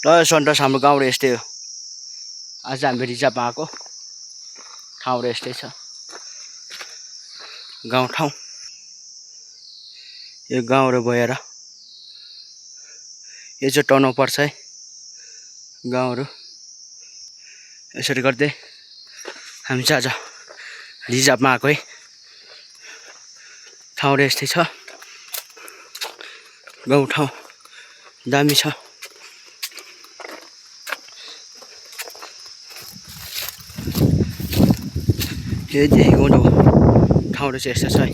ल सन्टोस हाम्रो गाउँ र यस्तै हो। आज हामी रिजर्भ आएको ठाउँ र यस्तै छ गाउँ ठाउँ। यो गाउँ र भएर यो चाहिँ टर्न पर्छ है गाउँहरू। यसरी गर्दै हामी चाहिँ आज रिजर्भमा आएको है। ठाउँ र यस्तै छ गाउँ ठाउँ दामी छ। यो देखेको ठाउँ र चाहिँ यस्तो छ है।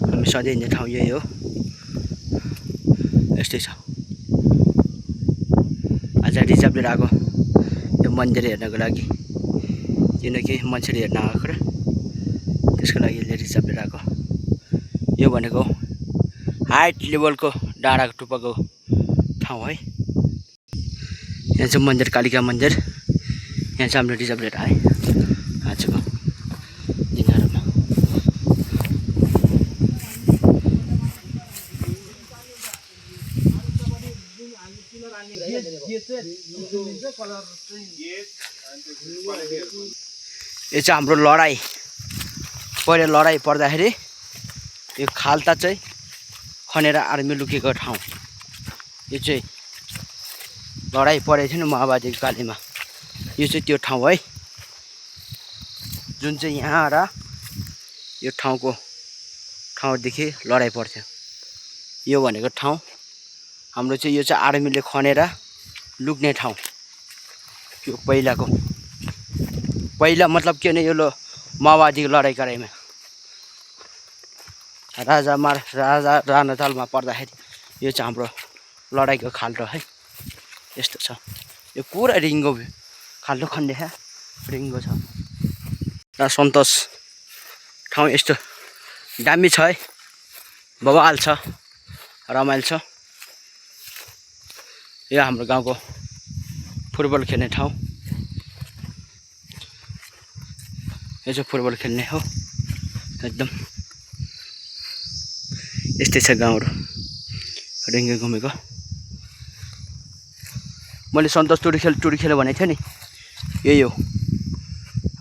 हामी सधैँ हिँड्ने ठाउँ यही हो। यस्तै छ। आज रिजर्भ लिएर आएको यो मन्दिर हेर्नको लागि, किनकि मान्छेले हेर्न आएको र त्यसको लागि रिजर्भ लिएर आएको। यो भनेको हाइट लेभलको डाँडाको टुप्पाको ठाउँ है। यहाँ चाहिँ मन्दिर कालिका मन्दिर। यहाँ चाहिँ हामीले रिजर्भ लिएर आएँ आजको दिनहरूमा। यो चाहिँ हाम्रो लडाइँ, पहिला लडाइँ पर्दाखेरि यो खाल्टा चाहिँ खनेर आर्मी लुकेको ठाउँ। यो चाहिँ लडाइँ परेको थियो नि माओवादीको कालीमा, यो चाहिँ त्यो ठाउँ है जुन चाहिँ यहाँ र यो ठाउँदेखि लडाइँ पर्थ्यो। यो भनेको ठाउँ हाम्रो चाहिँ यो चाहिँ आर्मीले खनेर लुक्ने ठाउँ। यो पहिला मतलब के भने यो माओवादीको लडाइँ कराइमा राजा राणातालमा पर्दाखेरि यो चाहिँ हाम्रो लडाइँको खाल्टो है। यस्तो छ। यो पुरा रिङ्गो खाल्टो खन्ने रिङ्गो छ र सन्तोष ठाउँ यस्तो दामी छ है। बवाल छ, रमाइलो छ। यो हाम्रो गाउँको फुटबल खेल्ने ठाउँ। यो चाहिँ फुटबल खेल्ने हो एकदम। यस्तै छ गाउँहरू रिङ्गे घुमेको। मैले सन्तोष टुरी खेल भनेको थिएँ नि, यही हो।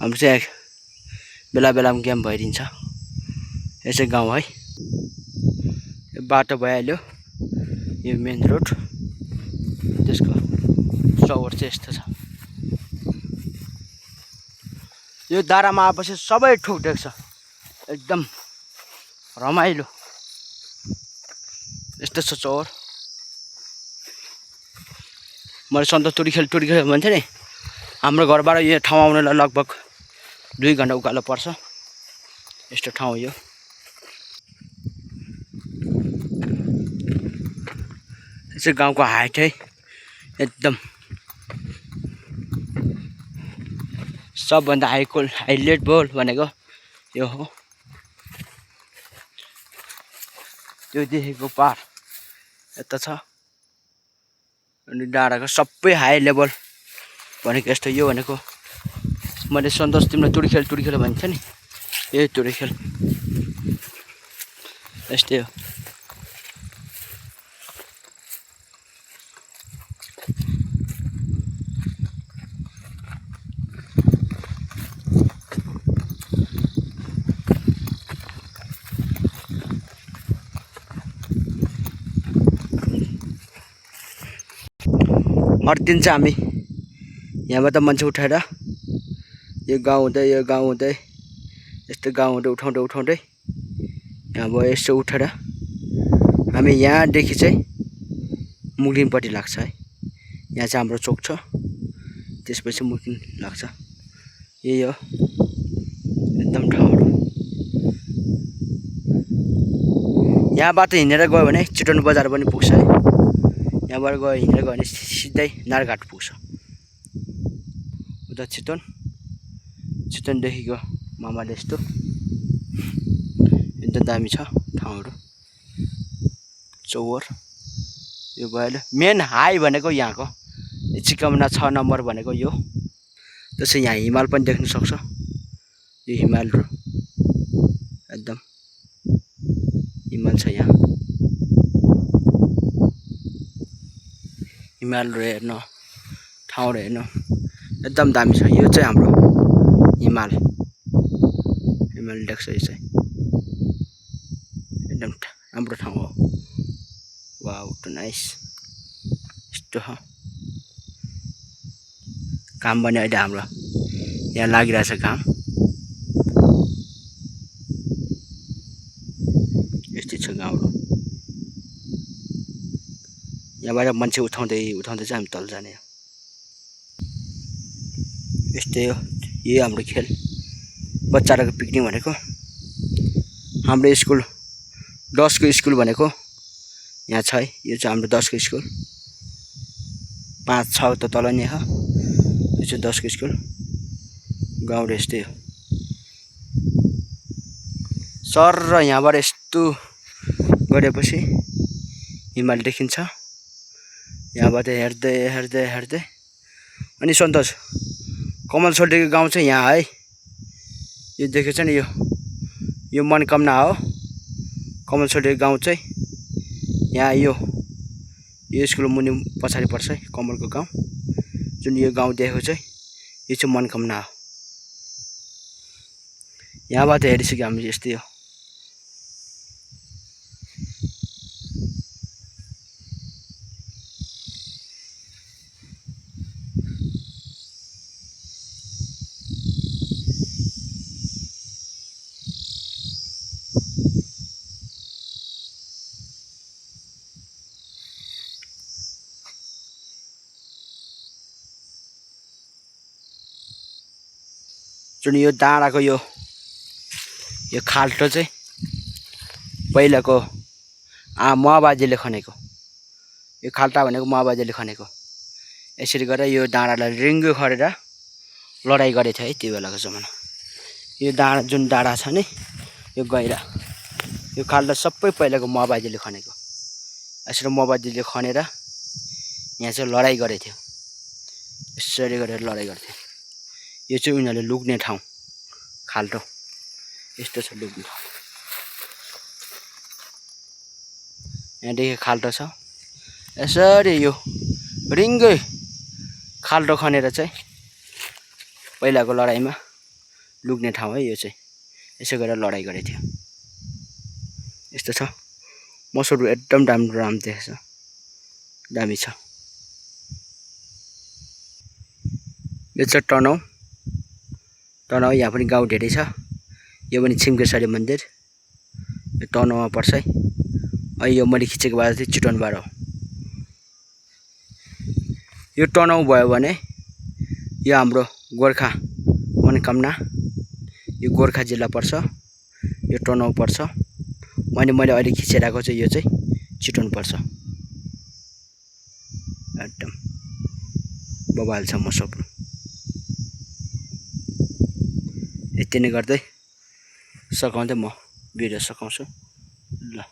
हाम्रो चाहिँ बेला बेलामा गेम भइदिन्छ। यो चाहिँ गाउँ है। यो बाटो भइहाल्यो, यो मेन रोड। त्यसको चौर चाहिँ यस्तो छ। यो दारामा आएपछि सबै ठुक देख्छ, एकदम रमाइलो। यस्तो छ चौर। मैले सन्तोष टुरी खेल भन्थेँ नि, हाम्रो घरबाट यो ठाउँ आउनलाई लगभग 2 घन्टा उकालो पर्छ। यस्तो ठाउँ यो। यो चाहिँ गाउँको हाइट है एकदम। सबभन्दा हाइलाइट बोल भनेको यो हो। त्यो देखेको पार यता छ। अनि डाँडाको सबै हाई लेभल भनेको यस्तो। यो भनेको मैले सन्तोष तिमीलाई टुरी खेल भन्छ नि, यही टुरी खेल यस्तै हो। हर दिन चाहिँ हामी यहाँबाट मान्छे उठाएर यो गाउँ हुँदै यस्तो गाउँ हुँदै उठाउँदै यहाँ भयो। यस्तो उठेर हामी यहाँदेखि चाहिँ मुग्लिनपट्टि लाग्छ है। यहाँ चाहिँ हाम्रो चोक छ, त्यसपछि मुग्लिन लाग्छ। यही हो एकदम ठाउँहरू। यहाँबाट हिँडेर गयो भने चितवन बजार पनि पुग्छ है। यहाँबाट हिँडेर गयो भने सिधै नारघाट पुग्छ। उता चितवनदेखिको मामाले यस्तो एकदम दामी छ ठाउँहरू। चौर यो भयो। मेन हाई भनेको यहाँको चिकमना 6 नम्बर भनेको यो। त्यसै यहाँ हिमाल पनि देख्न सक्छ। यो हिमाल एकदम हिमाल छ यहाँ। हिमालहरू हेर्नु ठाउँहरू हेर्नु एकदम दामी छ। यो चाहिँ हाम्रो हिमाल देख्छ यो चाहिँ एकदम राम्रो ठाउँ हो। Wow too nice. यस्तो हो काम पनि अहिले हाम्रो यहाँ लागिरहेछ काम। यस्तै छ गाउँहरू। यहाँबाट मान्छे उठाउँदै चाहिँ हामी तल जाने हो। यस्तै हो यही हाम्रो खेल बच्चाहरूको पिकनिक भनेको। हाम्रो स्कुल 10 को स्कुल भनेको यहाँ छ है। यो चाहिँ हाम्रो 10 को स्कुल 5-6 त तल नै हो। यो चाहिँ 10 को स्कुल गाउँ यस्तै हो। सर र यहाँबाट यस्तो गरेपछि हिमाल देखिन्छ। यहाँबाट हेर्दै हेर्दै हेर्दै अनि सन्तोष कमल सोल्टीको गाउँ चाहिँ यहाँ है। यो देखेछ नि यो मनकामना हो। कमल सोल्टीको गाउँ चाहिँ यहाँ यो स्कुल मुनि पछाडि पर्छ है कमलको गाउँ। जुन यो गाउँ देखेको चाहिँ यो चाहिँ मनकामना हो। यहाँबाट हेरिसक्यो हामी। यस्तै हो। जुन यो डाँडाको यो खाल्टो चाहिँ पहिलाको महाबाजेले खनेको। यो खाल्टा भनेको महाबाजेले खनेको। यसरी गरेर यो डाँडालाई रिङ्गो खनेर लडाइँ गरेको थियो है त्यो बेलाको जमाना। यो डाँडा जुन डाँडा छ नि यो गहिरा यो खाल्टा सबै पहिलाको महाबाजेले खनेको। यसरी महाबाजेले खनेर यहाँ चाहिँ लडाइँ गरेको थियो। यसरी गरेर लडाइँ गर्थ्यो। यो चाहिँ उनीहरूले लुक्ने ठाउँ खाल्टो। यस्तो छ लुक्ने ठाउँ। यहाँदेखि खाल्टो छ। यसरी यो रिङ्गै खाल्टो खनेर चाहिँ पहिलाको लडाइँमा लुक्ने ठाउँ है। यो चाहिँ यसो गरेर लडाइँ गरेको थियो। यस्तो छ। मसोहरू एकदम राम्रो देख्छ। दामी छ। यो चाहिँ तनहुँ यहाँ पनि गाउँ धेरै छ। यो पनि छिम्केश्वरी मन्दिर यो तनहुँमा पर्छ है। अहिले यो मैले खिचेको बाटो चाहिँ चितवनबाट हो। यो तनहुँ भयो भने यो हाम्रो गोर्खा मनकामना यो गोर्खा जिल्ला पर्छ। यो तनहुँ पर्छ। मैले अहिले खिचिरहेको चाहिँ यो चाहिँ चितवन पर्छ। एकदम बबाल छ मसोप। यति नै गर्दै सघाउँदै म भिडियो सघाउँछु ल।